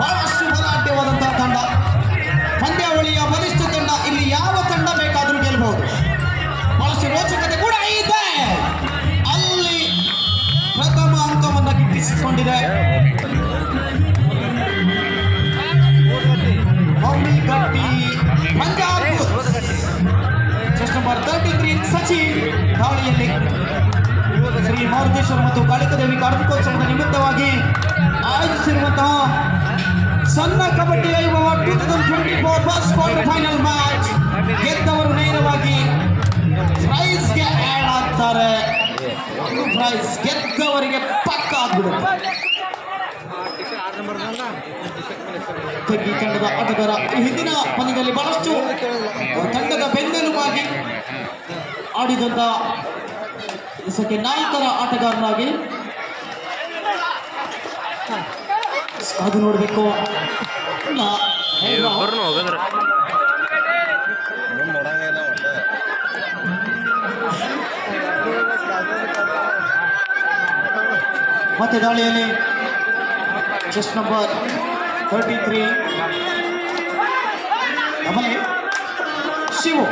ಬಹಳಷ್ಟು ಬಲಾಢ್ಯವಾದಂತಹ ತಂಡ. ಪಂದ್ಯಾವಳಿಯ ಬಲಿಷ್ಠ ತಂಡ. ಇಲ್ಲಿ ಯಾವ ತಂಡ ಬೇಕಾದರೂ ಗೆಲ್ಲಬಹುದು. ಬಹಳಷ್ಟು ರೋಚಕತೆ ಕೂಡ ಇದೆ. ಅಲ್ಲಿ ಪ್ರಥಮ ಅಂಕವನ್ನು ಗಿಟ್ಟಿಸಿಕೊಂಡಿದೆ ಗಟ್ಟಿ ಪಂಜಾಬ್. Chest number 33 Sachin. ದಾಳಿಯಲ್ಲಿ ಶ್ರೀ ಮಾರುತೇಶ್ವರ ಮತ್ತು ಕಾಳಿಕದೇವಿ ಕಾರ್ತಿಕೋತ್ಸವದ ನಿಮಿತ್ತವಾಗಿ ಆಯೋಜಿಸಿರುವಂತಹ ಸಣ್ಣ ಕಬಡ್ಡಿ ವೈಭವ 2024 ಫಸ್ಟ್ ಕ್ವಾರ್ಟರ್ ಫೈನಲ್ ಮ್ಯಾಚ್. ಗೆದ್ದವರು ನೇರವಾಗಿ ಪ್ರೈಸ್ಗೆ ಆಡ್ ಆಗ್ತಾರೆ. ಒಂದು ಪ್ರೈಸ್ ಗೆದ್ದವರಿಗೆ ಪಕ್ಕ ಆಗ್ಬಿಡುತ್ತೆ. ಈ ತಂಡದ ಆಟಗಾರ ಹಿಂದಿನ ಪಂದ್ಯದಲ್ಲಿ ಬಹಳಷ್ಟು ತಂಡದ ಬೆನ್ನೆಲುಬಾಗಿ ಆಡಿದಂತ ಸಂಖ್ಯೆ 4ರ ಆಟಗಾರನಾಗಿ ಅದು ನೋಡಬೇಕು. ಮತ್ತೆ ದಾಳಿಯಲ್ಲಿ ಚೆಸ್ಟ್ ನಂಬರ್ 33 ಆಮೇಲೆ ಶಿವು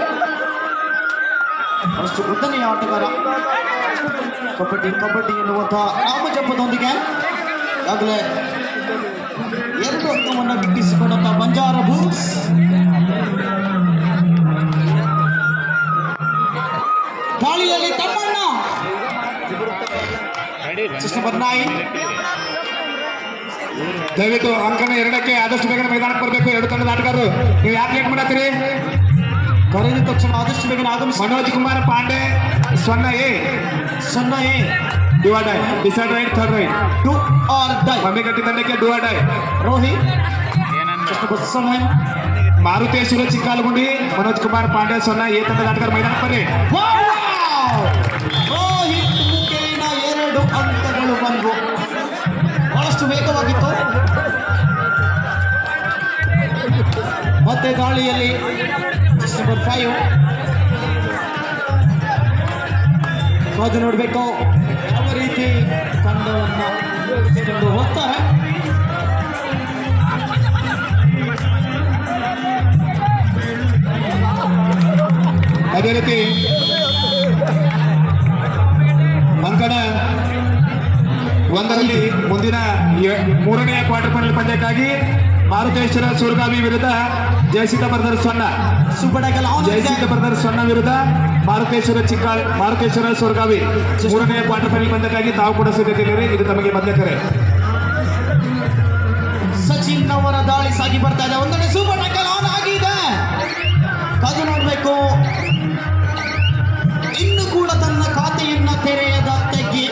ಅಷ್ಟು ಉದ್ದನೆಯ ಆಟಗಾರ. ಕಬಡ್ಡಿ ಕಬಡ್ಡಿ ಎನ್ನುವಂತಹ ನಾಮಜಪದೊಂದಿಗೆ ಈಗಾಗಲೇ 2 ಅಂಕವನ್ನು ಗಿಟ್ಟಿಸಿಕೊಂಡಂತಹ ಬಂಜಾರ ಬೂಲ್ಸ್. ದಾಳಿಯಲ್ಲಿ ತಮ್ಮಣ್ಣ ಚೆಸ್ಟ್ ನಂಬರ್ 9. ದಯವಿಟ್ಟು ಅಂಕನ 2ಕ್ಕೆ ಆದಷ್ಟು ಬೇಗ ಮೈದಾನಕ್ಕೆ ಬರಬೇಕು. 2 ತಂಡದ ಆಟಗಾರರು. ನೀವು ಯಾಕೆ ಲೇಟ್ ಮಾಡತ್ತೀರಿ? ಕರೆದ ತಕ್ಷಣ ಆದಷ್ಟು ಬೇಗ ಆಗಮಿಸಿ. Manoj Kumar Pandey 0A divide I decide right third right do or die. Mammigatti ತಂಡಕ್ಕೆ do or die. Rohit Maruteshwara Chikkalagundi Manoj Kumar Pandey 0A ತಂಡದ ಆಟಗಾರ ಮೈದಾನಕ್ಕೆ ಬರ್ರಿ. ರೋಹಿತ್ ಮುಖೇನ 2 ಅಂಕಗಳು ಬಂದವು. ಬಹಳಷ್ಟು ವೇಗವಾಗಿತ್ತು. ಮತ್ತೆ ದಾಳಿಯಲ್ಲಿ ನಂಬರ್ 5 ಕಾದು ನೋಡಬೇಕು ಯಾವ ರೀತಿ ತಂಡವನ್ನು ಹೋಗ್ತಾರೆ. ಅದೇ ರೀತಿ ಅಂಕಣ 1ರಲ್ಲಿ ಮುಂದಿನ 3ನೇ ಕ್ವಾರ್ಟರ್ ಫೈನಲ್ ಪಂದ್ಯಕ್ಕಾಗಿ ಮಾರುತೇಶ್ವರ ಸೂರಗಾವಿ ವಿರುದ್ಧ ಜಯಸಿದ್ಧ ಬ್ರದರ್ಸ್ 0. ಜಯಸಿದ್ಧ ಬ್ರದರ್ಸ್ 0 ವಿರುದ್ಧ ಮಾರುತೇಶ್ವರ ಸೂರಗಾವಿ 3ನೇ ಕ್ವಾರ್ಟರ್ ಫೈನಲ್ ಪಂದ್ಯಕ್ಕಾಗಿ ತಾವು ಕೂಡ ಸಿದ್ಧತೆಯಿರಿ. ಇದು ತಮಗೆ ಮೊದಲೇ ಕರೆ. ಸಚಿನ್ ಅವರ ದಾಳಿ ಸಾಗಿ ಬರ್ತಾ ಇದೆ. ಒಂದನೇ ಸೂಪರ್ ಟ್ಯಾಕಲ್ ಆನ್ ಆಗಿದೆ. ಕಾದು ನೋಡಬೇಕು. ಇನ್ನು ಕೂಡ ತನ್ನ ಖಾತೆಯನ್ನ ತೆರೆಯದ ತೆಗಿ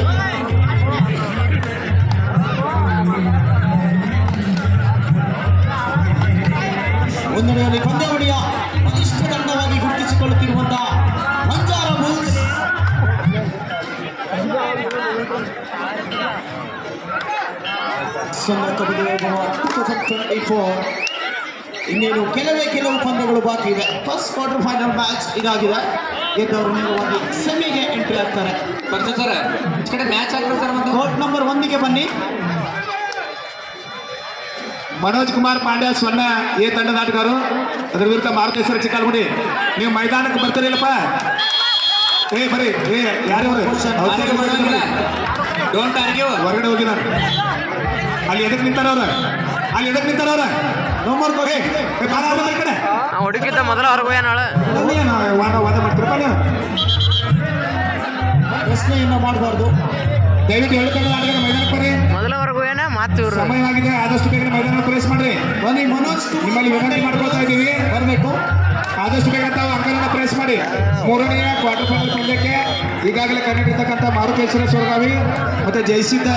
ಒಂದನೆಯಲ್ಲಿ ಪಂದ್ಯಾವಳಿಯ ಬಲಿಷ್ಠ ತಂಡವಾಗಿ ಗುರುತಿಸಿಕೊಳ್ಳುತ್ತಿರುವಂತಹ ಬಂಜಾರ ಬುಲ್ಸ್. ಇನ್ನೇನು ಕೆಲವು ಪಂದ್ಯಗಳು ಬಾಕಿ ಇದೆ. ಫಸ್ಟ್ ಕ್ವಾರ್ಟರ್ ಫೈನಲ್ ಮ್ಯಾಚ್ ಇದಾಗಿದೆ. ಗೆದ್ದವರು ನೇರವಾಗಿ ಸೆಮಿಗೆ ಎಂಟ್ರಿ ಆಗ್ತಾರೆ. ಮ್ಯಾಚ್ ಕೋರ್ಟ್ ನಂಬರ್ 1ಗೆ ಬನ್ನಿ. ಮನೋಜ್ ಕುಮಾರ್ ಪಾಂಡ್ಯ 0A ತಂಡದ ಆಟಗಾರರು. ಅದರ ವಿರುದ್ಧ ಮಾರುತೇಶ್ವರ ಚಿಕ್ಕಾಲಗುಂಡಿ. ನೀವು ಮೈದಾನಕ್ಕೆ ಬರ್ತೀರಿಲ್ಲಪ್ಪ. ಬರ್ರಿ. ಯಾರವರು ಹೊರಗಡೆ ಹೋಗಿದ್ದಾರೆ. ಅಲ್ಲಿ ಎದಕ್ಕೆ ನಿಂತಾರವ್ರ? ಹುಡುಕಿದ್ದ ಮೊದಲ ಹೊರಗೋಯ ನಾಳೆ ವಾದ ಮಾಡ್ತಿರಪ್ಪ ನೀವು. ಪ್ರಶ್ನೆಯನ್ನ ಮಾಡಬಾರ್ದು. ದಯವಿಟ್ಟು 2 ತಂಡದ ಆಟಗಾರ ಮೈದಾನಕ್ಕೆ ಬರ್ರಿ. ಮೊದಲ ಹೊರಗೋಯನ ಮಾತು ಸಮಯವಾಗಿದೆ. ಆದಷ್ಟು ಬೇಗ ಮೈದಾನ ಪ್ರವೇಶ ಮಾಡ್ರಿ. ಬನ್ನಿ ಮನೋಜ್, ನಿಮ್ಮಲ್ಲಿ ವಿನಂತಿ ಮಾಡ್ಕೊಳ್ತಾ ಇದ್ದೀವಿ. ಬರಬೇಕು. ಆದಷ್ಟು ಬೇಗ ತಾವು ಅಂಕಗಳನ್ನು ಪ್ರವೇಶ ಮಾಡಿ. 3ನೇ ಕ್ವಾರ್ಟರ್ ಫೈನಲ್ ಪಂದ್ಯಕ್ಕೆ ಈಗಾಗಲೇ ಕನ್ನಡಿರ್ತಕ್ಕಂಥ ಮಾರುತೇಶ್ವರ ಸೂರಗಾವಿ ಮತ್ತೆ ಜಯಸಿದ್ಧ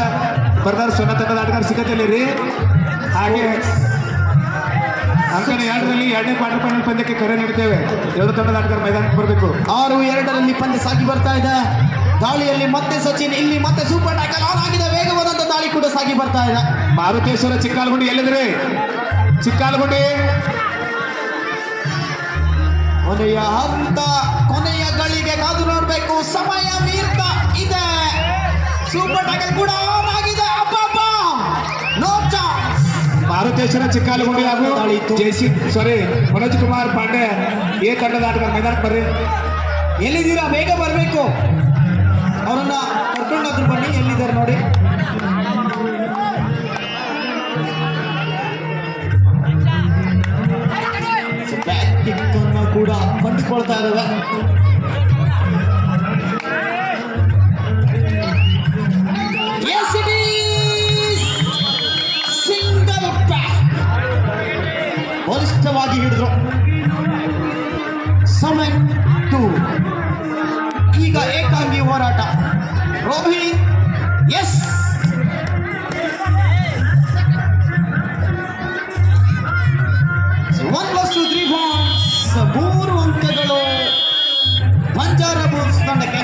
ಬ್ರದರ್ಸ್ 0 ತಂಡದ ಆಟಗಾರ ಸಿದ್ಧತೆಯಲ್ಲಿರಿ. ಹಾಗೆ ಅಂಕಣ 2ರಲ್ಲಿ 2ನೇ ಕ್ವಾರ್ಟರ್ ಫೈನಲ್ ಪಂದ್ಯಕ್ಕೆ ಕರೆ ನೀಡುತ್ತೇವೆ. 2 ತಂಡದ ಆಟಗಾರ ಮೈದಾನಕ್ಕೆ ಬರಬೇಕು. 6-2ರಲ್ಲಿ ಪಂದ್ಯ ಸಾಗಿ ಬರ್ತಾ ಇದೆ. ದಾಳಿಯಲ್ಲಿ ಮತ್ತೆ ಸಚಿನ್. ಇಲ್ಲಿ ಮತ್ತೆ ಸೂಪರ್ ಟ್ಯಾಕಲ್ ಆನ್ ಆಗಿದೆ. ವೇಗವಾದಂತ ದಾಳಿ ಕೂಡ ಸಾಗಿ ಬರ್ತಾ ಇದೆ. ಮಾರುತೇಶ್ವರ ಚಿಕ್ಕಾಲಗುಂಡಿ ಎಲ್ಲಿದ್ರಿ? ಚಿಕ್ಕಾಲಗುಂಡಿ ಕೊನೆಯ ಹಂತ, ಕೊನೆಯ ಗಳಿಗೆ ಕಾದು ನೋಡಬೇಕು. ಸಮಯ ಮೀರ್ತಾ ಇದೆ. ಸೂಪರ್ ಟ್ಯಾಕಲ್ ಕೂಡ ಆನ್ ಆಗಿದೆ. No chance. ಮಾರುತೇಶ್ವರ ಚಿಕ್ಕಾಲಗುಂಡಿ ಹಾಗೂ ಮನೋಜ್ ಕುಮಾರ್ ಪಾಂಡೆ ಎ ತಂಡದ ಆಟಗಾರ ಮೈದಾನಕ್ಕೆ ಬರ್ರಿ. ಎಲ್ಲಿದ್ದೀರಾ? ಬೇಗ ಬರಬೇಕು. ಅವರನ್ನ ಕರ್ಕೊಂಡಾದ್ರು ಬನ್ನಿ. ಎಲ್ಲಿದ್ದಾರೆ ನೋಡಿ. ಬ್ಯಾಕ್ ಕಿಕ್ ಅನ್ನು ಕೂಡ ಕಂಡುಕೊಳ್ತಾ ಇದ್ದಾವೆ. ಸಿಂಗಲ್ ಬ್ಯಾಕ್ ಬಲಿಷ್ಠವಾಗಿ ಹಿಡಿದ್ರು. 7-2. ಈಗ ಏಕಾಂಗಿ ಹೋರಾಟ. Rohit S 1+2 3 points. 3 ಅಂಕಗಳು ಬಂಜಾರ ಬುಲ್ಸ್ ತಂಡಕ್ಕೆ.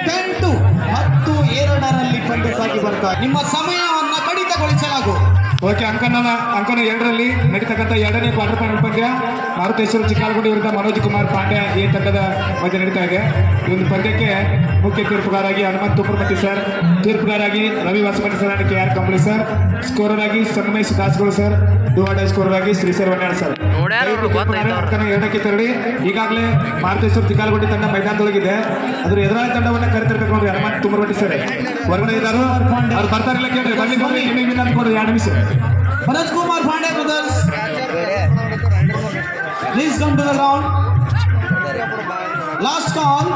10-10 2ರಲ್ಲಿ ಪಂದ್ಯ ಸಾಗಿ ಬರ್ತಾರೆ. ನಿಮ್ಮ ಸಮಯವನ್ನು ಕಡಿತಗೊಳಿಸಲಾಗುವುದು. ಓಕೆ, ಅಂಕನ 2ರಲ್ಲಿ ನಡೀತಕ್ಕಂಥ 2ನೇ ಕ್ವಾರ್ಟರ್ ಫೈನಲ್ ಪಂದ್ಯ ಮಾರುತೇಶ್ವರ ಚಿಕ್ಕಾಲಗುಂಡಿ ವಿರುದ್ಧ ಮನೋಜ್ ಕುಮಾರ್ ಪಾಂಡೆ ಎ ತಂಡದ ಮಧ್ಯೆ ನಡೀತಾ ಇದೆ. ಈ ಒಂದು ಪಂದ್ಯಕ್ಕೆ ಮುಖ್ಯ ತೀರ್ಪುಗಾರಾಗಿ ಹನುಮಂತ್ ತುಪ್ಪರಮಟ್ಟಿ ಸರ್, ತೀರ್ಪುಗಾರಾಗಿ Ravi Vasamani sir and KR Kambali sir, scorer ಆಗಿ ಸಂಗಮೇಶ್ ದಾಸ್ಗಳು ಸರ್, ಡುವಾಡೈ ಸ್ಕೋರರ್ ಆಗಿ ಶ್ರೀಸರ್ ವನ್ಯಾಳ್ ಸರ್. ಅಂಕನ 2ಕ್ಕೆ ತೆರಳಿ ಈಗಾಗಲೇ ಮಾರುತೇಶ್ವರ ಚಿಕ್ಕಾಲಗುಂಡಿ ತಂಡ ಮೈದಾನದೊಳಗಿದೆ. ಅದ್ರ ಎದುರಾಳಿ ತಂಡವನ್ನ ಕರೆತಿರ್ಬೇಕು ನೋಡ್ರಿ. ಹನುಮಂತ್ ತುಪ್ಪರಮಟ್ಟಿ ಸರ್ ಹೊರಗಡೆ ಇದ್ದಾರು, ಅವ್ರು ಬರ್ತಾರಿಲ್ಲ ಕೇಳ್ರಿ. ಬನ್ನಿ ಕೊಡ್ರಿ, ನಿಮಗೆ ವಿನ್ ಅಂತ ಕೊಡ್ರಿ 2 ನಿಮಿಷ. Manoj Kumar Pandey brothers, please come to the ground. Last call.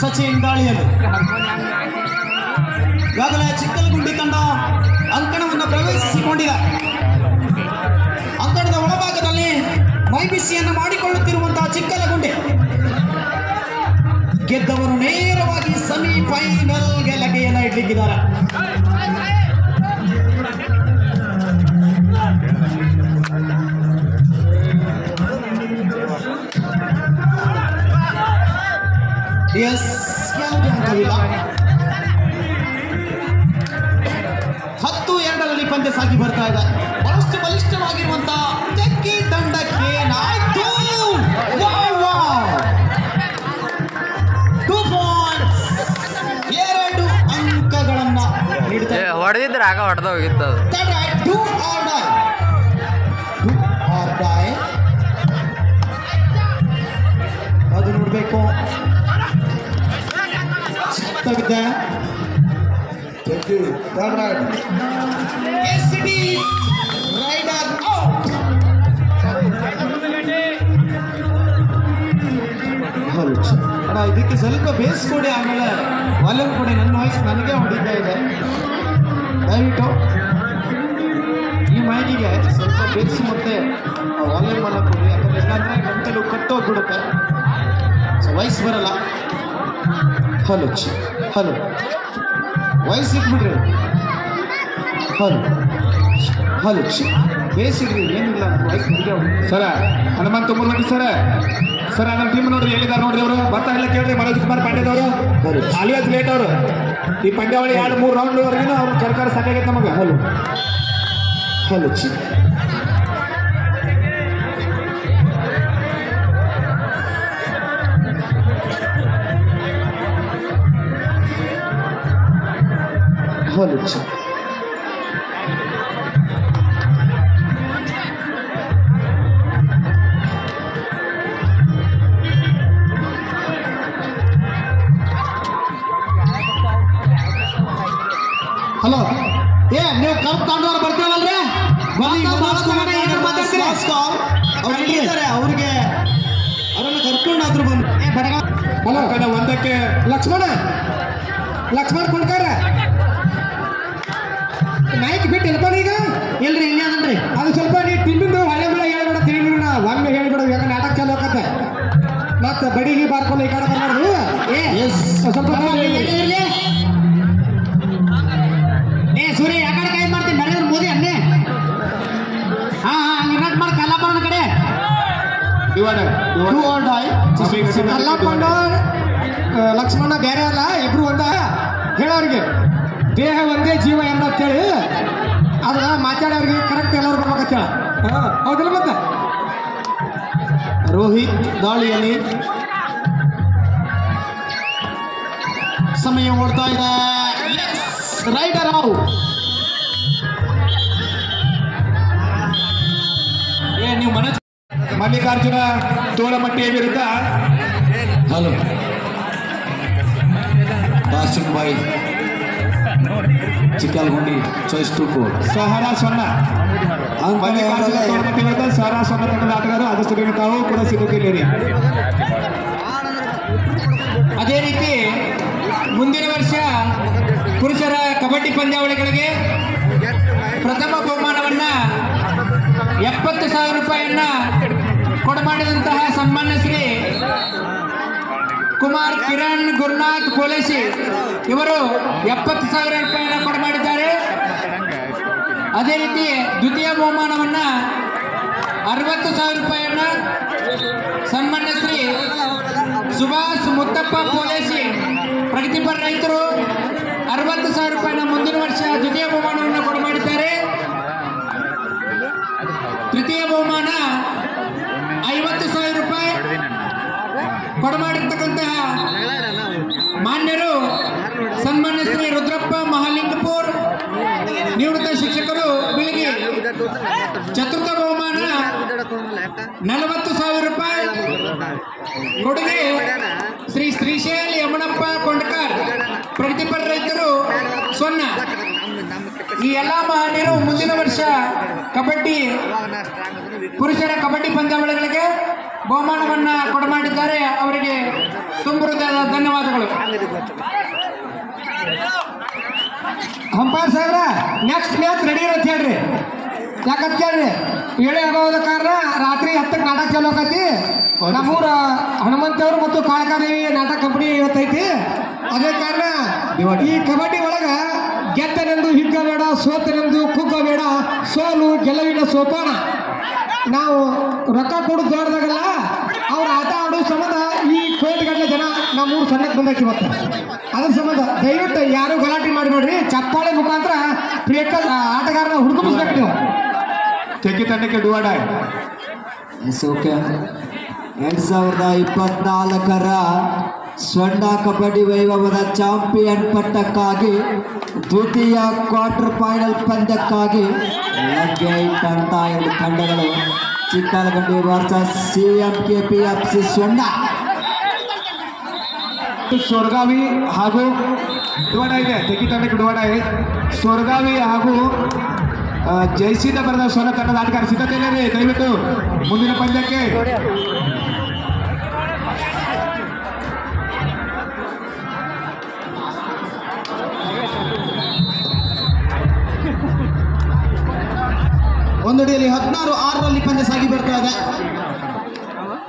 Sachin ದಾಳಿಯಲ್ಲಿ ಈಗಾಗಲೇ ಚಿಕ್ಕಲಗುಂಡಿ ತಂಡ ಅಂಕಣವನ್ನು ಪ್ರವೇಶಿಸಿಕೊಂಡಿದೆ. ಅಂಕಣದ ಒಳಭಾಗದಲ್ಲಿ ಮೈಬಿಸಿಯನ್ನು ಮಾಡಿಕೊಳ್ಳುತ್ತಿರುವಂತಹ ಚಿಕ್ಕಲಗುಂಡಿ ಗೆದ್ದವರು ನೇರವಾಗಿ ಸೆಮಿಫೈನಲ್ಗೆ ಲಗೆಯನ್ನು ಇಡ್ಲಿಕ್ಕಿದ್ದಾರೆ. ಎಸ್, ಯಾವುದೇ ಅಂಕವಿಲ್ಲ. 10-2ರಲ್ಲಿ ಪಂದ್ಯ ಸಾಗಿ ಬರ್ತಾ ಇದೆ. ಬಹಳಷ್ಟು ಬಲಿಷ್ಠವಾಗಿರುವಂತಹ ಚೆಕ್ಕಿ ತಂಡಕ್ಕೆ ಏನಾಯ್ತು? 2 ಪಾಯಿಂಟ್ಸ್, 2 ಅಂಕಗಳನ್ನ ನೀಡುತ್ತಾರೆ. ಹೊಡೆದಿದ್ರೆ ಆಗ ಹೊಡೆದ ಹೋಗಿತ್ತು. Do or die. ಅದು ನೋಡ್ಬೇಕು. ತೆಗೆದ ರೈಡರ್ ಔಟ್. ಅಣ್ಣ ಇದಕ್ಕೆ ಸ್ವಲ್ಪ ಬೇಸ್ ಕೊಡಿ, ಆಮೇಲೆ ವಾಲ್ಯೂಮ್ ಕೊಡಿ. ನನ್ನ ವಾಯ್ಸ್ ನನಗೆ ಹೊಡಿತಾ ಇದೆ. ದಯವಿಟ್ಟು ಈ ಮೈಕಿಗೆ ಸ್ವಲ್ಪ ಬೇಸ್ ಮತ್ತೆ ವಾಲ್ಯೂಮ್ ಅನ್ನ ಕೊಡಿ. ಯಾಕಂದ್ರೆ ಇಲ್ಲಾಂದ್ರೆ ಗಂಟಲು ಕಟ್ಟೋಗ್ಬಿಡುತ್ತೆ, ಸೊ ವಾಯ್ಸ್ ಬರಲ್ಲ. ಹಲೋ ಹಲೋ, ವಾಯ್ಸ್ ಇಟ್ಬಿಡ್ರಿ. ಹಲೋ ಹಲೋ, ಬೇಸಿಗ್ರಿ ಏನಿಲ್ಲ, ವಾಯ್ಸ್ ಸರ. ಹನುಮಂತ್ ತುಪ್ಪರಮಟ್ಟಿ ಸರ್, ಸರ್ ನಮ್ಮ ಟೀಮ್ ನೋಡ್ರಿ ಎಲ್ಲಿದ್ದಾರೆ ನೋಡ್ರಿ. ಅವರು ಬರ್ತಾ ಇಲ್ಲ ಕೇಳ್ರಿ. ಮನೋಜ್ ಕುಮಾರ್ ಪಾಂಡೆದವರು ಆಲ್ವೇಸ್ ಲೇಟ್. ಅವರು ಈ ಪಂದ್ಯಾವಳಿ 2-3 ರೌಂಡ್ವರೆಗೂ ಅವ್ರ ಸರ್ಕಾರ ಸಾಕಾಗೈತೆ ನಮಗೆ. ಹಲೋ ಹಲೋ ಹಲೋ ಹಲೋ, ನೀವು ಕಪ್ ತಗೊಂಡವ್ರು ಬರ್ತೀವಲ್ರಿ? ಅವ್ರಿಗೆ ಅವರನ್ನ ಕರ್ಕೊಂಡಾದ್ರು ಬಂದು. ಹಲೋ, 1ಕ್ಕೆ ಲಕ್ಷ್ಮಣ ಕೊಂಡ್ಕಾರ ಮೈಕ್ ಬಿಟ್ಟು ಎಲ್ಕೊಂಡು ಈಗ ಇಲ್ರಿ, ಇಲ್ಲಿ ಅದನ್ರಿ. ಅದು ಸ್ವಲ್ಪ ನೀ ತಿಂದು ಹಳೆ ಬೆಳೆ ಹೇಳ್ಬೇಡ, ತಿಳಿಬಿಡ ಒಮ್ಮೆ ಹೇಳ್ಬಿಡ. ಯಾಕಂದ್ರೆ ನಾಟಕ ಚಾಲು ಹೋಗತ್ತೆ. ಮತ್ತೆ ಬಡಿಗೆ ಬಾರ್ಕೊಂಡು ಈ ಕಡೆ ಬರ್ಬಾರ್ದು. ಸ್ವಲ್ಪ ಸೂರ್ಯ ಯಾಕಡೆ ಕೈ ಮಾಡ್ತೀನಿ, ನರೇಂದ್ರ ಮೋದಿ ಅನ್ನೇ. ಹಂಗಿನಾಟ್ ಮಾಡಿ ಕಲ್ಲಪ್ಪನ ಕಡೆ ಕಲ್ಲಪ್ಪಣ್ಣ ಲಕ್ಷ್ಮಣ ಬೇರೆ ಅಲ್ಲ, ಇಬ್ರು ಒಂದ ಹೇಳೋರಿಗೆ. ದೇಹ ಒಂದೇ ಜೀವ ಎಂಬಂತೇಳಿ ಅದನ್ನ ಮಾತಾಡೋರಿಗೆ ಕರೆಕ್ಟ್ ಎಲ್ಲರೂ ಬರ್ಬೇಕಂತೇಳ. ಹೌದಿಲ್ಲ? ಮತ್ತೆ ರೋಹಿತ್ ದಾಳಿಯಲ್ಲಿ ಸಮಯ ಓಡ್ತಾ ಇದೆ. Rider out. ಮಲ್ಲಿಕಾರ್ಜುನ ತೋಳಮಟ್ಟಿ ವಿರುದ್ಧ ಹಲೋ ಕಾಸಿಂ ಬಾಯಿ ಚಿಕ್ಕಲ್ಗುಂಡಿ ಚಾಯ್ಸ್ 2-4 ಸಹರಾ ಸೊನ್ನ ಮಲ್ಲಿಕಾರ್ಜುನ ತೋಳಮಟ್ಟಿ ವಿರುದ್ಧ ಸಹರಾ ಸೊನ್ನ ತಂಡದ ಆಟಗಾರರು ಆದಷ್ಟು ಬೇಗ ತಾವು ಕೂಡ ಸಿದ್ಧತೆಯಲ್ಲಿ. ಅದೇ ರೀತಿ ಮುಂದಿನ ವರ್ಷ ಪುರುಷರ ಕಬಡ್ಡಿ ಪಂದ್ಯಾವಳಿಗಳಿಗೆ ಪ್ರಥಮ ಬಹುಮಾನವನ್ನ 70,000 ರೂಪಾಯಿಯನ್ನ ಕೊಡಮಾಡಿದಂತಹ ಸನ್ಮಾನ್ಯ ಶ್ರೀ ಕುಮಾರ್ ಕಿರಣ್ ಗುರುನಾಥ್ ಪೋಲೇಸಿ ಇವರು 70,000 ರೂಪಾಯಿಯನ್ನ ಕೊಡಮಾಡಿದ್ದಾರೆ. ಅದೇ ರೀತಿ ದ್ವಿತೀಯ ಬಹುಮಾನವನ್ನ 60,000 ರೂಪಾಯಿಯನ್ನ ಸನ್ಮಾನ್ಯ ಶ್ರೀ ಸುಭಾಷ್ ಮುತ್ತಪ್ಪ ಪೋಲೇಸಿ ಪ್ರಗತಿಪರ ರೈತರು 60,000 ರೂಪಾಯಿನ ಮುಂದಿನ ವರ್ಷ ದ್ವಿತೀಯ ಬಹುಮಾನವನ್ನು ಕೊಡಮಾಡಿದ್ದಾರೆ. ತೃತೀಯ ಬಹುಮಾನ 50,000 ರೂಪಾಯಿ ಕೊಡಮಾಡಿರ್ತಕ್ಕಂತಹ ಮಾನ್ಯರು ಸನ್ಮಾನ್ಯ ಶ್ರೀ ರುದ್ರಪ್ಪ ಮಹಾಲಿಂಗಪುರ್ ನಿವೃತ್ತ ಶಿಕ್ಷಕರು ಬೆಳಗ್ಗೆ. ಚತುರ್ಥ ಬಹುಮಾನ 40,000 ರೂಪಾಯಿ ಕೊಡುಗೆ ಶ್ರೀ ಶ್ರೀಶೈಲ್ ಯಮನಪ್ಪ ಕೊಂಡಕರ್ ಪ್ರಗತಿಪರ ರೈತರು ಸೊನ್ನ. ಈ ಎಲ್ಲಾ ಮಹನೀಯರು ಮುಂದಿನ ವರ್ಷ ಕಬಡ್ಡಿ ಪುರುಷರ ಕಬಡ್ಡಿ ಪಂದ್ಯಾವಳಿಗಳಿಗೆ ಬಹುಮಾನವನ್ನ ಕೊಡಮಾಡಿದ್ದಾರೆ. ಅವರಿಗೆ ತುಂಬ ಹೃದಯದ ಧನ್ಯವಾದಗಳು. ಅಂಪೈರ್ ಸಾಹೇಬ್ರ ನೆಕ್ಸ್ಟ್ ಮ್ಯಾಚ್ ರೆಡಿ ಇರತ್ತೆ ಹೇಳ್ರಿ. ಯಾಕಂತ ಕೇಳ್ರಿ, ಏಳೇ ಅಭಾವದ ಕಾರಣ ರಾತ್ರಿ 10ಕ್ಕೆ ನಾಟಕ ಚಾಲು ಆಕತಿ. ನಮ್ಮೂರ ಹನುಮಂತವ್ರು ಮತ್ತು ಕಾಳಕಾದೇವಿ ನಾಟಕ ಕಂಪನಿ ಇವತ್ತೈತಿ. ಅದೇ ಕಾರಣ ಈ ಕಬಡ್ಡಿ ಒಳಗ ಗೆದ್ದನೆಂದು ಹಿಗ್ಗಬೇಡ, ಸೋತನೆಂದು ಕುಗ್ಗಬೇಡ, ಸೋಲು ಗೆಲುವಿನ ಸೋಪಾನ. ನಾವು ರೊಕ್ಕ ಕೊಡು ದೊಡ್ಡದಾಗಲ್ಲ, ಅವ್ರ ಆಟ ಆಡೋ ಸಂಬಂಧ ಈ ಕೋಟಿಗಟ್ಟಲೆ ಜನ ನಮ್ಮೂರು ಸಣ್ಣಕ್ಕೆ ಬಂದಕ್ಕೆ ಇವತ್ತು. ಅದ್ರ ಸಂಬಂಧ ದಯವಿಟ್ಟು ಯಾರು ಗಲಾಟೆ ಮಾಡಿಬಿಡ್ರಿ. ಚಪ್ಪಾಳೆ ಮುಖಾಂತರ ಪ್ಲೇಕಲ್ ಆಟಗಾರನ ಹುಡುಕಿಸ್ಬೇಕು ನೀವು. ತೆಕ್ಕಿ ತಂಡಕ್ಕೆ ಡುವಾಡಾಯ್ 2024ರ ಸ್ವರ್ಣ ಕಬಡ್ಡಿ ವೈಭವದ ಚಾಂಪಿಯನ್ ಪಟ್ಟಕ್ಕಾಗಿ ದ್ವಿತೀಯ ಕ್ವಾರ್ಟರ್ ಫೈನಲ್ ಪಂದ್ಯಕ್ಕಾಗಿ ಲಗ್ಗೆ ಇಟ್ಟಂತ ಎರಡು ತಂಡಗಳು ಚಿಕ್ಕಲಗಂಡಿ ವರ್ಸಸ್ CMKPFC ಸ್ವರ್ಣ. ಸೊರಗಾವಿ ಹಾಗೂ ಡುವಾಡ ಇದೆ. ತೆಕ್ಕಿ ತಂಡಕ್ಕೆ ಡುವಾಡಾಯ್ ಸೊರಗಾವಿ ಹಾಗೂ ಜಯಸಿದ್ಧ ಬರೆದ ಸೊನ್ನ ತಂಡದ ಆಟಗಾರ ಸಿದ್ಧತೆಯಲ್ಲಿ ದಯವಿಟ್ಟು ಮುಂದಿನ ಪಂದ್ಯಕ್ಕೆ. ಒಂದಡಿಯಲ್ಲಿ 16-6ರಲ್ಲಿ ಪಂದ್ಯ ಸಾಗಿ ಬರ್ತಾ ಇದೆ.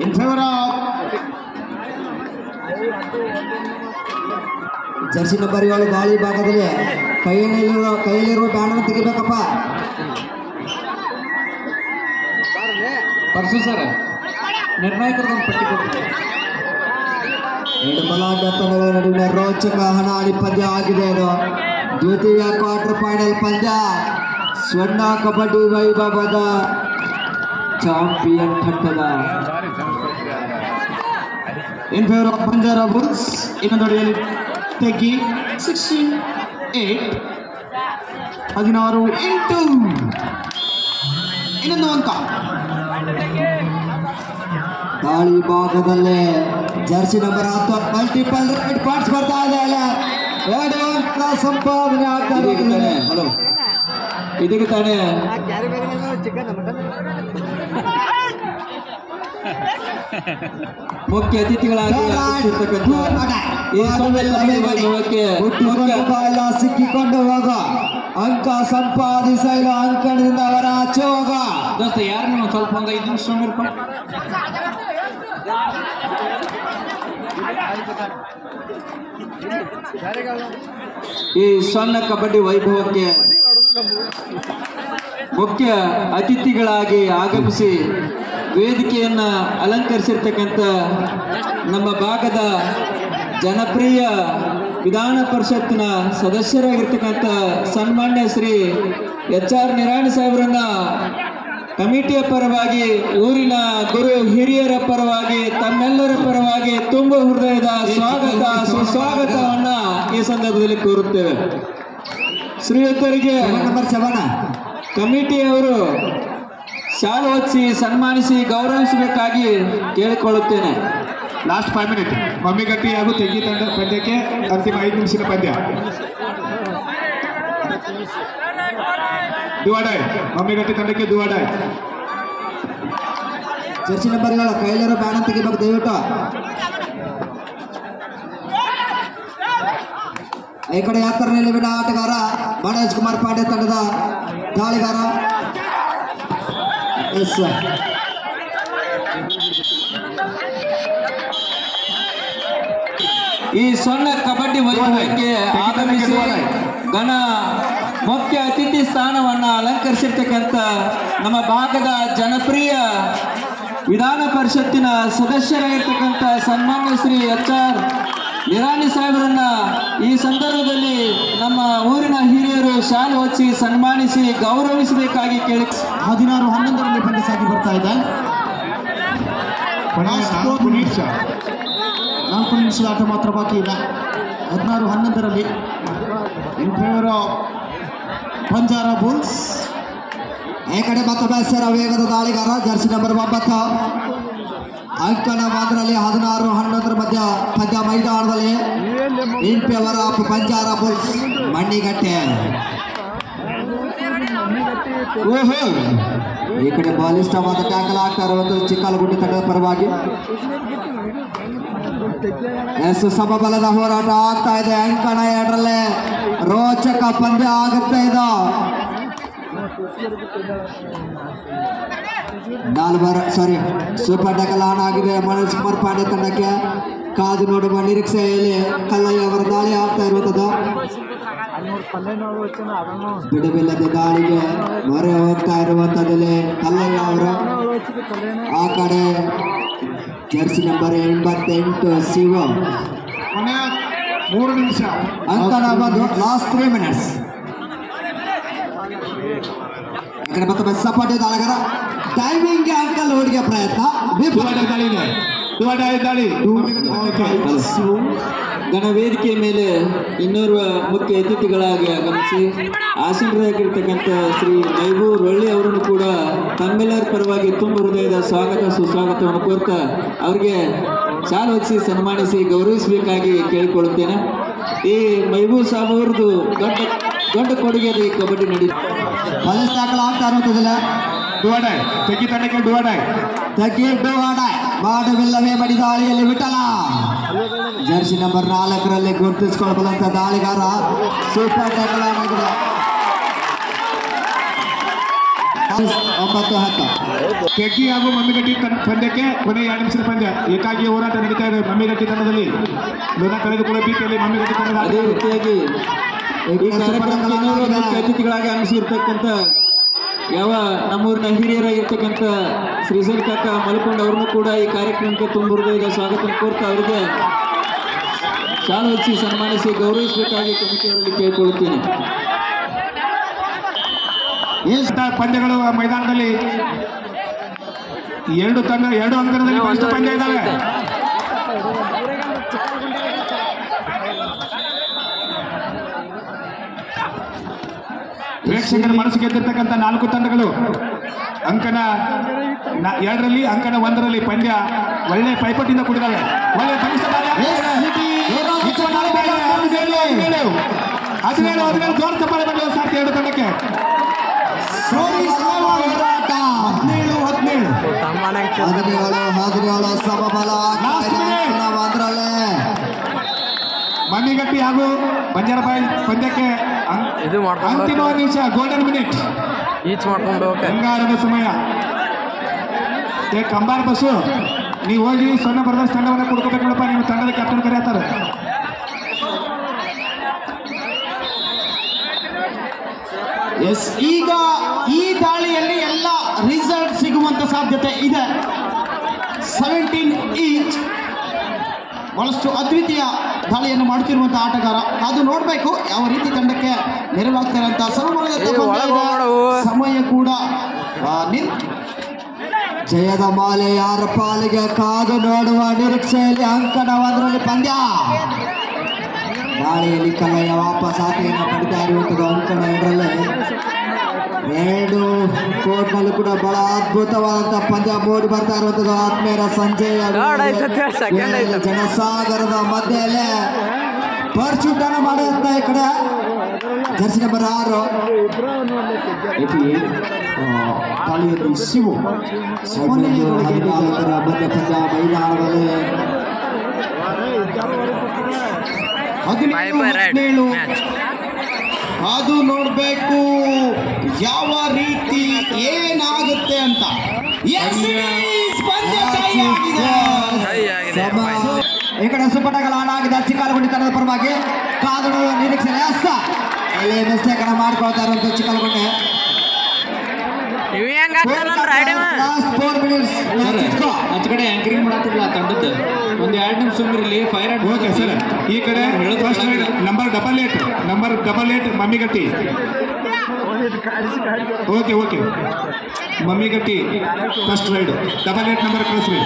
ಇನ್ ಫೇವರ್ ಜರ್ಸಿ ನಂಬರ್ 7 ಗಾಳಿ ಭಾಗದಲ್ಲಿ ಕೈಯಲ್ಲಿರುವ ಬ್ಯಾನರ್ ತೆಗಿಬೇಕಪ್ಪ. ಪರ್ಸು ಸರ್ ನಿರ್ಣಾಯಕರದೊಂದು ಪಟ್ಟಿ ಕೊಡ್ತಾರೆ. ಎರಡು ಬಲಾಢ್ಯ ತಂಡಗಳ ನಡುವಿನ ರೋಚಕ ಹಣಾಹಣಿ ಪಂದ್ಯ ಆಗಿದೆ. ಇದು ದ್ವಿತೀಯ ಕ್ವಾರ್ಟರ್ ಫೈನಲ್ ಪಂದ್ಯ. ಸ್ವರ್ಣ ಕಬಡ್ಡಿ ವೈಭವದ ಚಾಂಪಿಯನ್ ತಂಡದ in favour of Banjara bulls. ಇನ್ನೊಂದು ಅಡಿಯಲ್ಲಿ ತೆಗಿ 16-8 16-8 ಇನ್ನೊಂದು ಅಂಕ. ಗಾಳಿ ಭಾಗದಲ್ಲೇ jersey number 10 multiple raid parts ಬರ್ತಾ ಇದೆ. ಎರಡು ಅಂಕ ಸಂಪಾದನೆ ಆಗ್ತಾ ಇದೆ. ಹಲೋ, ಇದಕ್ಕೆ ತಾನೇ ಮುಖ್ಯ ಅತಿಥಿಗಳಾಗಿ ಸಿಕ್ಕಿಕೊಂಡು ಹೋಗ, ಅಂಕ ಸಂಪಾದಿಸಲು ಅಂಕಣದಿಂದ ಅವರ ಆಚೆ ಹೋಗ. ದೋಸ್ತ ಯಾರು ನೀವು ಸ್ವಲ್ಪ ಒಂದು 5 ನಿಮಿಷ ಇರ್ಪ. ಈ ಸ್ವರ್ಣ ಕಬಡ್ಡಿ ವೈಭವಕ್ಕೆ ಮುಖ್ಯ ಅತಿಥಿಗಳಾಗಿ ಆಗಮಿಸಿ ವೇದಿಕೆಯನ್ನ ಅಲಂಕರಿಸಿರ್ತಕ್ಕಂಥ ನಮ್ಮ ಭಾಗದ ಜನಪ್ರಿಯ ವಿಧಾನ ಪರಿಷತ್ತಿನ ಸದಸ್ಯರಾಗಿರ್ತಕ್ಕಂಥ ಸನ್ಮಾನ್ಯ ಶ್ರೀ HR ನಿರಾಣಿ ಸಾಹೇಬರನ್ನ ಕಮಿಟಿಯ ಪರವಾಗಿ, ಊರಿನ ಗುರು ಹಿರಿಯರ ಪರವಾಗಿ, ತಮ್ಮೆಲ್ಲರ ಪರವಾಗಿ ತುಂಬ ಹೃದಯದ ಸ್ವಾಗತ ಸುಸ್ವಾಗತವನ್ನ ಈ ಸಂದರ್ಭದಲ್ಲಿ ಕೋರುತ್ತೇವೆ. ಶ್ರೀಯುತರಿಗೆ ಕಮಿಟಿಯವರು ಶಾಲು ಹೊಚ್ಚಿ ಸನ್ಮಾನಿಸಿ ಗೌರವಿಸಬೇಕಾಗಿ ಕೇಳಿಕೊಳ್ಳುತ್ತೇನೆ. ಲಾಸ್ಟ್ 5 ಮಿನಿಟ್ ಮಮ್ಮಿಗಟ್ಟಿ ಹಾಗೂ ತೆಗ್ಗಿ ತಂಡ ಪಂದ್ಯಕ್ಕೆ ಅಂತಿಮ 5 ನಿಮಿಷದ ಪಂದ್ಯ. ದುವಾಡಾಯ್ ಮಮ್ಮಿಗಟ್ಟಿ ತಂಡಕ್ಕೆ ದುವಾಡಾಯ್. ಜರ್ಸಿ ನಂಬರ್ಗಳ ಕೈಲರು ಬ್ಯಾನ್ ತೆಗಿಬೇಕು ದಯವಿಟ್ಟು. ಈ ಕಡೆ ಯಾತ್ರೆಯಲ್ಲಿ ಬಿಡ ಆಟಗಾರ ಮನೋಜ್ ಕುಮಾರ್ ಪಾಂಡೆ ತಂಡದ ದಾಳಿಗಾರ. ಎಸ್ ಈ ಸಣ್ಣ ಕಬಡ್ಡಿ ವೈಭವಕ್ಕೆ ಆಗಮಿಸಿ ಗಣ ಮುಖ್ಯ ಅತಿಥಿ ಸ್ಥಾನವನ್ನು ಅಲಂಕರಿಸಿರ್ತಕ್ಕಂಥ ನಮ್ಮ ಭಾಗದ ಜನಪ್ರಿಯ ವಿಧಾನ ಪರಿಷತ್ತಿನ ಸದಸ್ಯರಾಗಿರ್ತಕ್ಕಂಥ ಸನ್ಮಾನ್ಯ ಶ್ರೀ HR ನಿರಾಣಿ ಸಾಹೇಬರನ್ನ ಈ ಸಂದರ್ಭದಲ್ಲಿ ನಮ್ಮ ಊರಿನ ಹಿರಿಯರು ಶಾಲು ಹೊಚ್ಚಿ ಸನ್ಮಾನಿಸಿ ಗೌರವಿಸಬೇಕಾಗಿ ಕೇಳಿ 16-11ರಲ್ಲಿ ಪಂದ್ಯ ಸಾಗಿ ಬರ್ತಾ ಇದೆ. 4 ನಿಮಿಷದ ಆಟ ಮಾತ್ರ ಬಾಕಿ ಇದೆ. 16-11ರಲ್ಲಿ in favour of Banjara bulls. ಈ ಕಡೆ ಮತ್ತೊಬ್ಬ ಹೆಸರ ವೇಗದ ದಾಳಿಗಾರ ಜರ್ಸಿ ನಂಬರ್ 9 ಅಂಕಣ ಮಾತ್ರದಲ್ಲಿ 16-11 ಮಧ್ಯ ಪಂದ್ಯ ಮೈದಾನದಲ್ಲಿ in favour of Banjara bulls Mannigatte. ಈ ಕಡೆ ಬಾಲಿಷ್ಟವಾದ ಟ್ಯಾಕಲ್ ಆಗ್ತಾ ಇರುವುದು ಚಿಕ್ಕಲಗುಂಡಿ ತಂಡದ ಪರವಾಗಿ. ಸಮಬಲದ ಹೋರಾಟ ಆಗ್ತಾ ಇದೆ. ಅಂಕಣ 2ರಲ್ಲೇ ರೋಚಕ ಪಂದ್ಯ ಆಗುತ್ತೆ ಇದು. ಸೂಪರ್ ಟ್ಯಾಕಲ್ ಆನ್ ಆಗಿದೆ ಮನೋಜ್ ಕುಮಾರ್ ಪಾಂಡೆ ತಂಡಕ್ಕೆ. ಕಾದು ನೋಡುವ ನಿರೀಕ್ಷೆಯಲ್ಲಿ ಕಲ್ಲಯ್ಯ ಅವರ ದಾಳಿ ಆಗ್ತಾ ಇರುವಂತದ್ದು. ಬಿಡುವಿಲ್ಲದೆ ದಾಳಿಗೆ ಮೊರೆ ಹೋಗ್ತಾ ಇರುವಂತದ್ದಲ್ಲಿ ಕಲ್ಲಯ್ಯ ಅವರು. ಆ ಕಡೆ ಜರ್ಸಿ ನಂಬರ್ 88 ಶಿವ. 3 ನಿಮಿಷ ಅಂಕಣ ಬಂದು ಲಾಸ್ಟ್ 3 ಮಿನಿಟ್ಸ್. ಈ ಕಡೆ ಮತ್ತೊಮ್ಮೆ ಸಪಾಟಿ ದಾಳಿಗಾರ ಟೈಮಿಂಗ್ ಅಂಕಲ್ ಓಡಿಗೆ ಪ್ರಯತ್ನ. ಗಣ ವೇದಿಕೆಯ ಮೇಲೆ ಇನ್ನೋರ್ವ ಮುಖ್ಯ ಅತಿಥಿಗಳಾಗಿ ಆಗಮಿಸಿ ಆಸೀನರಾಗಿರ್ತಕ್ಕಂಥ ಶ್ರೀ ಮೈಬೂರ್ ಒಳ್ಳಿ ಅವರನ್ನು ಕೂಡ ತಮ್ಮೆಲ್ಲರ ಪರವಾಗಿ ತುಂಬ ಹೃದಯದ ಸ್ವಾಗತ ಸುಸ್ವಾಗತವನ್ನು ಕೋರ್ತಾ ಅವರಿಗೆ ಶಾಲು ಹೊಚ್ಚಿ ಸನ್ಮಾನಿಸಿ ಗೌರವಿಸಬೇಕಾಗಿ ಕೇಳಿಕೊಳ್ಳುತ್ತೇನೆ. ಈ ಮೈಬೂರ್ ಸಾಬ್ ಅವರದು ದೊಡ್ಡ ಕೊಡುಗೆಯಲ್ಲಿ ಕಬಡ್ಡಿ ನಡೆಯುತ್ತೆ. ಆಗ್ತಾ ಇರುವಂತದಿಲ್ಲ. ತೆಗಿ ತಂಡಕ್ಕೆ ಮಾಡವಿಲ್ಲವೇ ಬಡಿ ದಾಳಿಯಲ್ಲಿ ವಿಠಲ. ಜರ್ಸಿ ನಂಬರ್ 4ರಲ್ಲಿ ಗುರುತಿಸಿಕೊಳ್ಳಬಲ್ಲಂತ ದಾಳಿಗಾರ ಸೂಪರ್ ಟ್ಯಾಕಲ್ ಆಗಿದೆ. 9-10 ತೆಗಿ ಹಾಗೂ ಮಮ್ಮಿಗಟ್ಟಿ ಪಂದ್ಯಕ್ಕೆ ಕೊನೆ 2 ನಿಮಿಷದ ಪಂದ್ಯ. ಏಕಾಗಿ ಹೋರಾಟ ನಡೀತಾ ಇದೆ ಮಮ್ಮಿಗಟ್ಟಿ ತಂಡದಲ್ಲಿ. ಲೋನ ಕಳೆದುಕೊಳ್ಳುವ ಭೀತಿಯಲ್ಲಿ ಮಮ್ಮಿಗಟ್ಟಿ ತಂಡದ ಅದೇ ರೀತಿಯಾಗಿ ಈ ಕಾರ್ಯಕ್ರಮಕ್ಕೆ ಮುಖ್ಯ ಅತಿಥಿಗಳಾಗಿ ಆಗಮಿಸಿರ್ತಕ್ಕಂಥ ಯಾವ ನಮ್ಮೂರಿನ ಹಿರಿಯರಾಗಿರ್ತಕ್ಕಂಥ ಶ್ರೀಸಲ್ ಕಾಕ ಮಲ್ಕೊಂಡ್ ಅವ್ರನ್ನು ಕೂಡ ಈ ಕಾರ್ಯಕ್ರಮಕ್ಕೆ ತುಂಬ ಹೃದಯದ ಸ್ವಾಗತ ಕೋರ್ತಾ ಅವರಿಗೆ ಶಾಲು ಹೊಚ್ಚಿ ಸನ್ಮಾನಿಸಿ ಗೌರವಿಸಬೇಕಾಗಿ ಕಮಿಟಿಯವರಲ್ಲಿ ಕೇಳಿಕೊಳ್ಳುತ್ತೇನೆ. ಪಂದ್ಯಗಳು ಮೈದಾನದಲ್ಲಿ 2 ಅಂಕಣದಲ್ಲಿ ಫಸ್ಟ್ ಪಂದ್ಯ ಇದ್ದಾವೆ. ಪ್ರೇಕ್ಷಕರ ಮನಸ್ಸು ಗೆದ್ದಿರ್ತಕ್ಕಂಥ 4 ತಂಡಗಳು ಅಂಕಣ 2ರಲ್ಲಿ ಅಂಕಣ 1ರಲ್ಲಿ ಪಂದ್ಯ ಒಳ್ಳೆ ಪೈಪೋಟಿಯಿಂದ ಕೂಡಿದಾವೆ. ಒಳ್ಳೆ 17 ಜೋರ್ ಚಪ್ಪಾಳೆ ಬಂದಿದೆ ಸಾರ್ಥಿ 2 ತಂಡಕ್ಕೆ. 17 ಸಮಬಲ. ಮಮ್ಮಿಗಟ್ಟಿ ಹಾಗೂ ಬಂಜಾರಬಾಯಿ ಪಂದ್ಯಕ್ಕೆ ಅಂತಿಮ ನಿಮಿಷ ಗೋಲ್ಡನ್ ಮಿನಿಟ್. ಈಚ್ ಮಾಡ್ಕೊಂಡು ಬಂಗಾರದ ಸಮಯ. ಕಂಬಾರ ಬಸ್ಸು ನೀವು ಹೋಗಿ ಸೊನ್ನ ಬರದ ತಂಡವನ್ನು ಕೊಡ್ಕೋಬೇಕು ನೋಡಪ್ಪ. ನಿಮ್ಮ ತಂಡದ ಕ್ಯಾಪ್ಟನ್ ಕರೆಯತ್ತಾರೆ. ಎಸ್, ಈಗ ಈ ದಾಳಿಯಲ್ಲಿ ಎಲ್ಲ ರಿಸಲ್ಟ್ ಸಿಗುವಂತ ಸಾಧ್ಯತೆ ಇದೆ. 17 ಈಚ್ ಬಹಳಷ್ಟು ಅದ್ವಿತೀಯ ದಾಳಿಯನ್ನು ಮಾಡುತ್ತಿರುವಂತಹ ಆಟಗಾರ. ಅದು ನೋಡ್ಬೇಕು ಯಾವ ರೀತಿ ತಂಡಕ್ಕೆ ನೆರವಾಗ್ತಾರೆ ಅಂತ. ಸಮಯ ಕೂಡ ಜಯದ ಮಾಲೆ ಯಾರ ಪಾಲಿಗೆ ಕಾದು ನೋಡುವ ನಿರೀಕ್ಷೆಯಲ್ಲಿ ಅಂಕಣ 1ರಲ್ಲಿ ಪಂದ್ಯ. ದಾಳಿಯಲ್ಲಿ ಕಲಯ ವಾಪಸ್ ಆಟೆಯನ್ನು ಪಡಿತಾ ಇರುವಂಥದ್ದು ಅಂಕಣ 2ರಲ್ಲಿ 2 ಕೋರ್ಟ್ನಲ್ಲಿ ಕೂಡ ಬಹಳ ಅದ್ಭುತವಾದಂತಹ ಪಂದ್ಯ ಮೂಡಿ ಬರ್ತಾ ಇರುವಂತದ್ದು ಆತ್ಮೀಯರ ಸಂಜೆಯ ಜನಸಾಗರದ ಮಧ್ಯೆಯಲ್ಲೇ ಪರಿಶುದ್ಧನ ಮಾಡುತ್ತ ಈ ಕಡೆ ಜರ್ಸಿ ನಂಬರ್ 6 ತಾಳಿಯಲ್ಲಿ ಶಿವು ಕೊನೆಯ ಮಧ್ಯ ಪಂದ್ಯ ಮೈದಾನದಲ್ಲಿ 17 ಅದು ನೋಡ್ಬೇಕು ಯಾವ ರೀತಿ ಏನಾಗುತ್ತೆ ಅಂತ. ಈ ಕಡೆ ಸುಪಟಗಳ ಹಾಡಾಗಿದೆ ಚಿಕ್ಕಲಗುಂಡಿ ತಂಡದ ಪರವಾಗಿ ಕಾದು ನಿರೀಕ್ಷೆ ಅಸ್ತ ಅಲ್ಲಿ ಮಿಸ್ಟೇಕ್ ಅನ್ನ ಮಾಡ್ಕೊಳ್ತಾ ಇರುವಂತ ಚಿಕ್ಕಲಗುಂಡಿ. ಆಚ ಕಡೆ ಆಂಕರಿಂಗ್ ಮಾಡತ್ತಿಲ್ಲ ತಂಡದ್ದು ಒಂದು 2 ನಿಮಿಷ ಸುಮ್ಮನಿರಲಿ ಫೈರ್. ಓಕೆ ಸರ್, ಈ ಕಡೆ first raid number 88 Mammigatti. Okay okay Mammigatti first raid 88 number ಕಳಿಸ್ರಿ.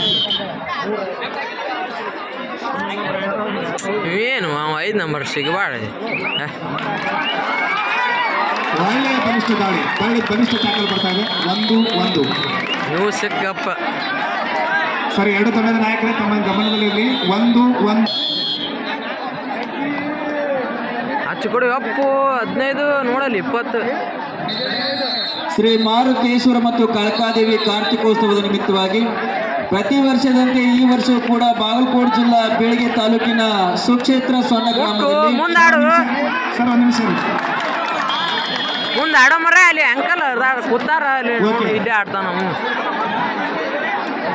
ಏನು 5 ನಂಬರ್ ಸಿಗಬಾರ. ಒಳ್ಳೆ ಬಲಿಷ್ಠ ದಾಳಿ, ಬಲಿಷ್ಠ ಟ್ಯಾಕಲ್ ಬರ್ತಾ ಇದೆ. 1-1 ನೀವು ಸಿಕ್ಕಪ್ಪ. ಸರಿ, 2 ತಂಡದ ನಾಯಕರೇ ತಮ್ಮ ಗಮನದಲ್ಲಿರಲಿ. 1-1 ಹಚ್ಚಿ ಕೊಡಿ ಅಪ್ಪು 15 ನೋಡಲಿ 20. ಶ್ರೀ ಮಾರುತೇಶ್ವರ ಮತ್ತು ಕಳಕಾದೇವಿ ಕಾರ್ತಿಕೋತ್ಸವದ ನಿಮಿತ್ತವಾಗಿ ಪ್ರತಿ ವರ್ಷದಂತೆ ಈ ವರ್ಷವೂ ಕೂಡ ಬಾಗಲಕೋಟೆ ಜಿಲ್ಲಾ ಬೀಳಗಿ ತಾಲೂಕಿನ ಸುಕ್ಷೇತ್ರ ಸೊನ್ನ ಗ್ರಾಮದಲ್ಲಿ ಮುಂದಾಡು ಸರ್, 1 ನಿಮಿಷ ಮುಂದಾಡೋ ಮರ ಅಲ್ಲಿ ಅಂಕಲ್ ಕೂತಾರ ಅಲ್ಲಿ ಇಲ್ಲೇ ಆಡ್ತಾವ. ನಾವು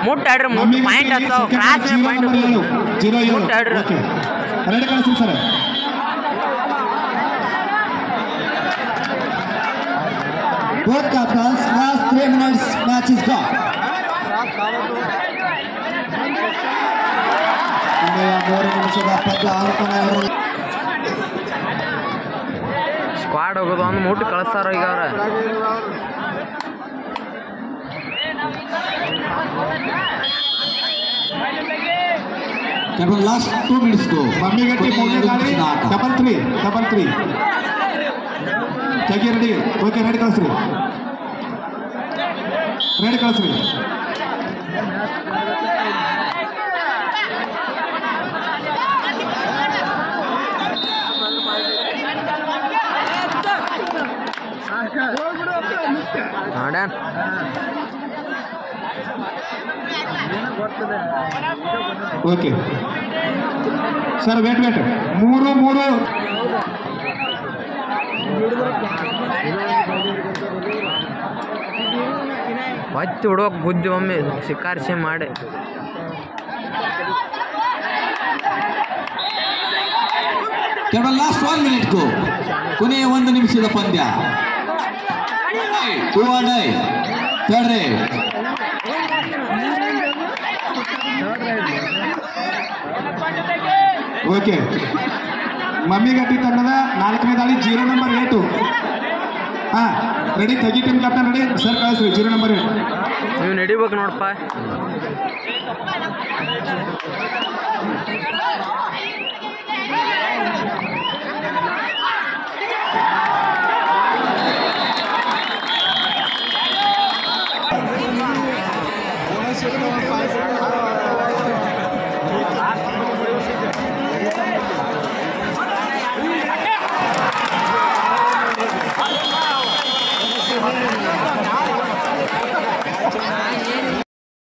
ಮುಟ್ಟಾಡ್ರಿ ಪಾಯಿಂಟ್ ಹತ್ತಾವ ಕ್ರಾಸ್ ಪಾಯಿಂಟ್ ಮುಟ್ಟಾಡ್ರಿ. ರೆಡಿ ಕಳಿಸ್ರಿ sir. Both captains, last 3 minutes match is gone. Squad ಹೋಗೋದು ಒಂದು ಮುಟ್ಟು ಕಳಿಸ್ತಾರ ಈಗ ಅವ್ರ. Last 2 minutes go. ಮಮ್ಮಿಗಟ್ಟಿ 3ನೇ ದಾಳಿ 3-3 ತೆಗಿ. ರೆಡಿ? ಓಕೆ, ರೆಡಿ ಕಳಿಸ್ರಿ. ಮಾಡ್ಯಾನ ಓಕೆ ಸರ್, ವೇಟ್ 3-3 ಹೊತ್ತಿ ಹುಡುಕ್ ಬುದ್ಧಿ ಒಮ್ಮೆ ಶಿಕಾರಿಸಿ ಮಾಡಿ. ಕೇವಲ ಲಾಸ್ಟ್ 1 minute ಗೋ. ಕೊನೆಯ 1 ನಿಮಿಷದ ಪಂದ್ಯ. 2-9 ಥರ್ಡ್ ರೈಡ್. ಓಕೆ, ಮಮ್ಮಿಗಟ್ಟಿ ತಂಡದ 4ನೇ ದಾಳಿ 0 ನಂಬರ್ 8. ರೆಡಿ? ತೆಗಿ ಟೀಮ್ ಕ್ಯಾಪ್ಟನ್ ರೆಡಿ ಸರ್, ಕಳಿಸ್ರಿ 0 ನಂಬರ್ 8. ನೀವು ನಡಿಬೇಕು ನೋಡಪ್ಪ.